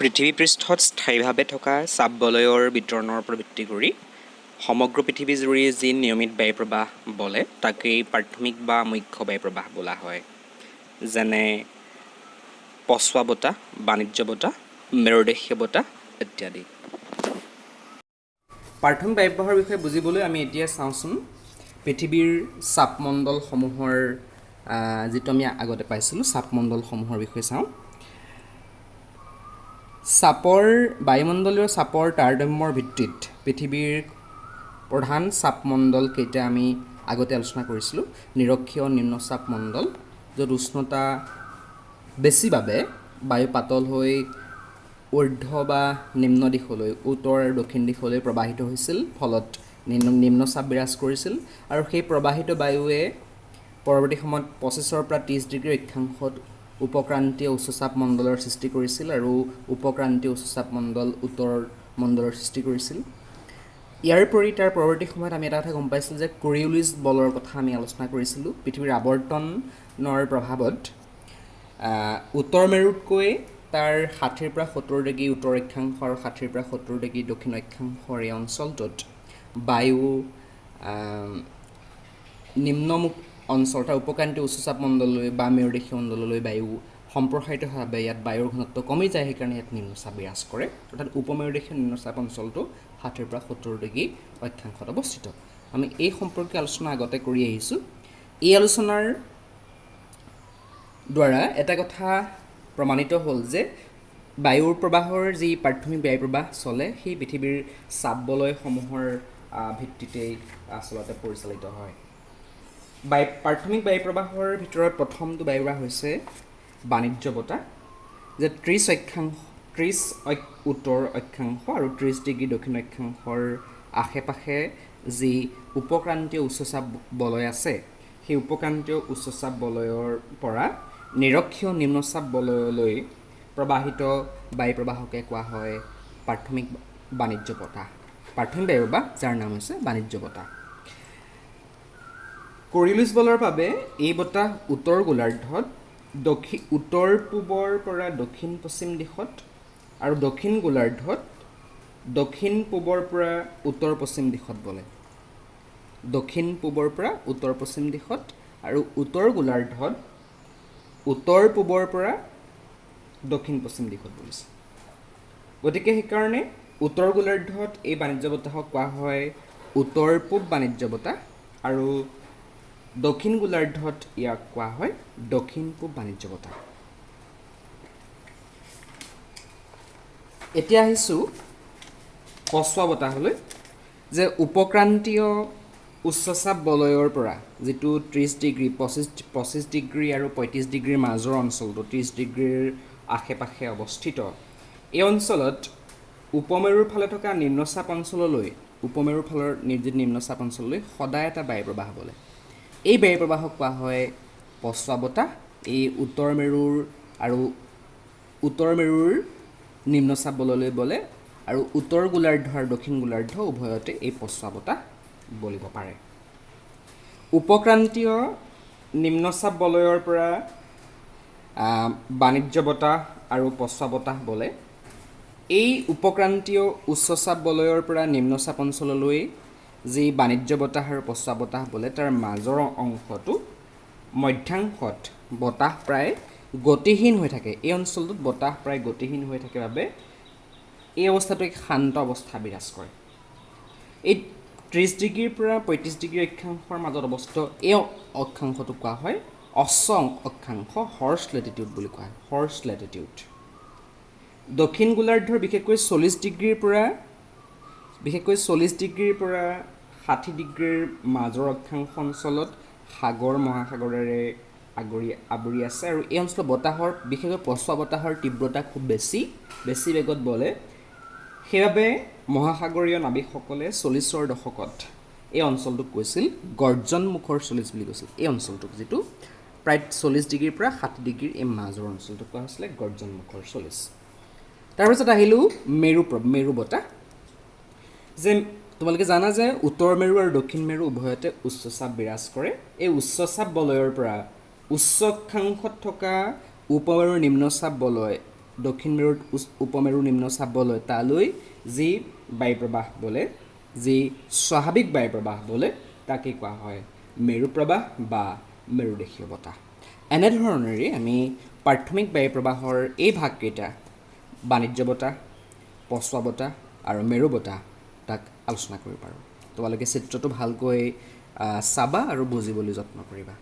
পৃথিৱী পৃষ্ঠত স্থায়ীভাৱে থকা চাপ বলয়ৰ বিতৰণৰ ওপৰত ভিত্তি কৰি সমগ্ৰ পৃথিৱীজুৰি যি নিয়মিত বায়ুপ্ৰবাহ বলে তাকেই প্ৰাথমিক বা মুখ্য বায়ুপ্ৰবাহ বোলা হয়। যেনে পছোৱা বতাহ, বাণিজ্য বতাহ, মেৰুদেশীয় বতাহ ইত্যাদি। প্ৰাথমিক বায়ুপ্ৰবাহৰ বিষয়ে বুজিবলৈ আমি এতিয়া চাওঁচোন পৃথিৱীৰ চাপমণ্ডলসমূহৰ যিটো আমি আগতে পাইছিলোঁ চাপমণ্ডলসমূহৰ বিষয়ে চাওঁ। বায়ুমণ্ডলীয় চাপৰ তাৰতম্যৰ ভিত্তিত পৃথিৱীৰ প্ৰধান চাপমণ্ডলকেইটা আমি আগতে আলোচনা কৰিছিলোঁ। নিৰক্ষীয় নিম্নচাপ মণ্ডল, য'ত উষ্ণতা বেছি বাবে বায়ু পাতল হৈ ঊৰ্ধ্ব বা নিম্ন দিশলৈ, উত্তৰ আৰু দক্ষিণ দিশলৈ প্ৰবাহিত হৈছিল, ফলত নিম্নচাপ বিৰাজ কৰিছিল। আৰু সেই প্ৰবাহিত বায়ুৱে পৰৱৰ্তী সময়ত 25ৰ পৰা 30 ডিগ্ৰী অক্ষাংশত উপক্ৰান্তীয় উচ্চচাপ মণ্ডলৰ সৃষ্টি কৰিছিল আৰু উপক্ৰান্তীয় উচ্চচাপ মণ্ডল উত্তৰ মণ্ডলৰ সৃষ্টি কৰিছিল। ইয়াৰ উপৰি তাৰ পৰৱৰ্তী সময়ত আমি এটা কথা গম পাইছিলোঁ যে কৰিওলিছ বলৰ কথা আমি আলোচনা কৰিছিলোঁ। পৃথিৱীৰ আৱৰ্তনৰ প্ৰভাৱত উত্তৰ মেৰুতকৈ তাৰ 60ৰ পৰা 70 ডিগ্ৰী উত্তৰ অক্ষাংশ আৰু 60ৰ পৰা 70 ডিগ্ৰী দক্ষিণ অক্ষাংশৰ এই অঞ্চলটোত বায়ু নিম্নমুখ অঞ্চল অৰ্থাৎ উপক্ৰান্তীয় উচ্চচাপ মণ্ডললৈ বা মেৰুদেশীয় মণ্ডললৈ বায়ু সম্প্ৰসাৰিত হোৱাৰ ইয়াত বায়ুৰ ঘনত্ব কমি যায়, সেইকাৰণে ইয়াত নিম্নচাপ বিৰাজ কৰে। অৰ্থাৎ উপমেৰুদেশীয় নিম্নচাপ অঞ্চলটো 60ৰ পৰা 70 ডিগ্ৰী অক্ষাংশত অৱস্থিত। আমি এই সম্পৰ্কে আলোচনা আগতে কৰি আহিছোঁ। এই আলোচনাৰ দ্বাৰা এটা কথা প্ৰমাণিত হ'ল যে বায়ুৰ প্ৰবাহৰ যি প্ৰাথমিক বায়ু প্ৰবাহ চলে সেই পৃথিৱীৰ চাপ বলয়সমূহৰ ভিত্তিতেই আচলতে পৰিচালিত হয়। প্ৰাথমিক বায়ু প্ৰবাহৰ ভিতৰত প্ৰথমটো বায়ু প্ৰবাহ হৈছে বাণিজ্য বতাহ, যে 30 উত্তৰ অক্ষাংশ আৰু 30 ডিগ্ৰী দক্ষিণ অক্ষাংশৰ আশে-পাশে যি উপক্ৰান্তীয় উচ্চচাপ বলয় আছে, সেই উপক্ৰান্তীয় উচ্চচাপ বলয়ৰ পৰা নিৰক্ষীয় নিম্নচাপ বলয়লৈ প্ৰবাহিত বায়ু প্ৰবাহকে কোৱা হয় প্ৰাথমিক বাণিজ্য বতাহ, প্ৰাথমিক বায়ু প্ৰবাহ, যাৰ নাম হৈছে বাণিজ্য বতাহ। কৰিওলিছ বলৰ বাবে এই বতাহ উত্তৰ গোলাৰ্ধত উত্তৰ পূবৰ পৰা দক্ষিণ পশ্চিম দিশত আৰু দক্ষিণ গোলাৰ্ধত দক্ষিণ পূবৰ পৰা উত্তৰ পশ্চিম দিশত বলে। দক্ষিণ পূবৰ পৰা উত্তৰ পশ্চিম দিশত আৰু উত্তৰ গোলাৰ্ধত উত্তৰ পূবৰ পৰা দক্ষিণ পশ্চিম দিশত বলিছে। গতিকে সেইকাৰণে উত্তৰ গোলাৰ্ধত এই বাণিজ্য বতাহক কোৱা হয় উত্তৰ পূব বাণিজ্য বতাহ আৰু দক্ষিণ গোলাৰ্ধত ইয়াক কোৱা হয় দক্ষিণ পূব বাণিজ্য বতাহ। এতিয়া আহিছোঁ পছোৱা বতাহলৈ, যে উপক্ৰান্তীয় উচ্চচাপ বলয়ৰ পৰা যিটো 30 ডিগ্ৰী 25 ডিগ্ৰী আৰু 35 ডিগ্ৰীৰ মাজৰ অঞ্চলটো 30 ডিগ্ৰীৰ আশে-পাশে অৱস্থিত, এই অঞ্চলত উপমেৰুৰ ফালে থকা নিম্নচাপ অঞ্চললৈ উপমেৰুৰ ফালৰ নিম্নচাপ অঞ্চললৈ সদায় এটা বায়ু প্ৰবাহ বলে। এই বায়ু প্ৰবাহক কোৱা হয় পছোৱা বতাহ। এই উত্তৰ মেৰুৰ নিম্নচাপ বলয়লৈ বলে আৰু উত্তৰ গোলাৰ্ধ আৰু দক্ষিণ গোলাৰ্ধ উভয়তে এই পছোৱা বতাহ বলিব পাৰে। উপক্ৰান্তীয় নিম্নচাপ বলয়ৰ পৰা বাণিজ্য বতাহ আৰু পছোৱা বতাহ বলে। এই উপক্ৰান্তীয় উচ্চচাপ বলয়ৰ পৰা নিম্নচাপ অঞ্চললৈ যি বাণিজ্য বতাহ আৰু পছোৱা বতাহ বলে, তাৰ মাজৰ অংশটো মধ্যাংশত বতাহ প্ৰায় গতিহীন হৈ থাকে। এই অঞ্চলটোত বতাহ প্ৰায় গতিহীন হৈ থাকে বাবে এই অৱস্থাটোক শান্ত অৱস্থা বিৰাজ কৰে। এই 30 ডিগ্ৰীৰ পৰা 35 ডিগ্ৰী অক্ষাংশৰ মাজত অৱস্থিত এই অক্ষাংশটোক কোৱা হয় অশ্ব অক্ষাংশ, হৰ্চ লেটিটিউড বুলি কোৱা হয়, হৰ্চ লেটিটিউড। দক্ষিণ গোলাৰ্ধৰ বিশেষকৈ 40 ডিগ্ৰীৰ পৰা 60 ডিগ্ৰীৰ মাজৰ অক্ষাংশ অঞ্চলত সাগৰ মহাসাগৰেৰে আৱৰি আছে আৰু এই অঞ্চলত বতাহৰ বিশেষকৈ পছোৱা বতাহৰ তীব্ৰতা খুব বেছি বেগত বলে। সেইবাবে মহাসাগৰীয় নাবিকসকলে 40ৰ দশকত এই অঞ্চলটোক কৈছিল গৰ্জনমুখৰ 40 বুলি কৈছিল। এই অঞ্চলটোক যিটো প্ৰায় 40 ডিগ্ৰীৰ পৰা 60 ডিগ্ৰীৰ এই মাজৰ অঞ্চলটোক কোৱা হৈছিলে গৰ্জনমুখৰ 40। তাৰপিছত আহিলোঁ মেৰু বতাহ, যে তোমালোকে জানা যে উত্তৰ মেৰু আৰু দক্ষিণ মেৰু উভয়তে উচ্চচাপ বিৰাজ কৰে। এই উচ্চচাপ বলয়ৰ পৰা উচ্চ অক্ষাংশত থকা উপমেৰুৰ নিম্নচাপ বলয় দক্ষিণ মেৰুত উপমেৰু নিম্নচাপ বলয় তালৈ যি বায়ুপ্ৰবাহ বলে, যি স্বাভাৱিক বায়ুপ্ৰবাহ বলে, তাকে কোৱা হয় মেৰুপ্ৰবাহ বা মেৰুদেশীয় বতাহ। এনেধৰণেৰে আমি প্ৰাথমিক বায়ুপ্ৰবাহৰ এই ভাগকেইটা বাণিজ্য বতাহ, পছোৱা বতাহ আৰু মেৰু বতাহ তাক আলোচনা কৰিব পাৰোঁ। তোমালোকে চিত্ৰটো ভালকৈ চাবা আৰু বুজিবলৈ যত্ন কৰিবা।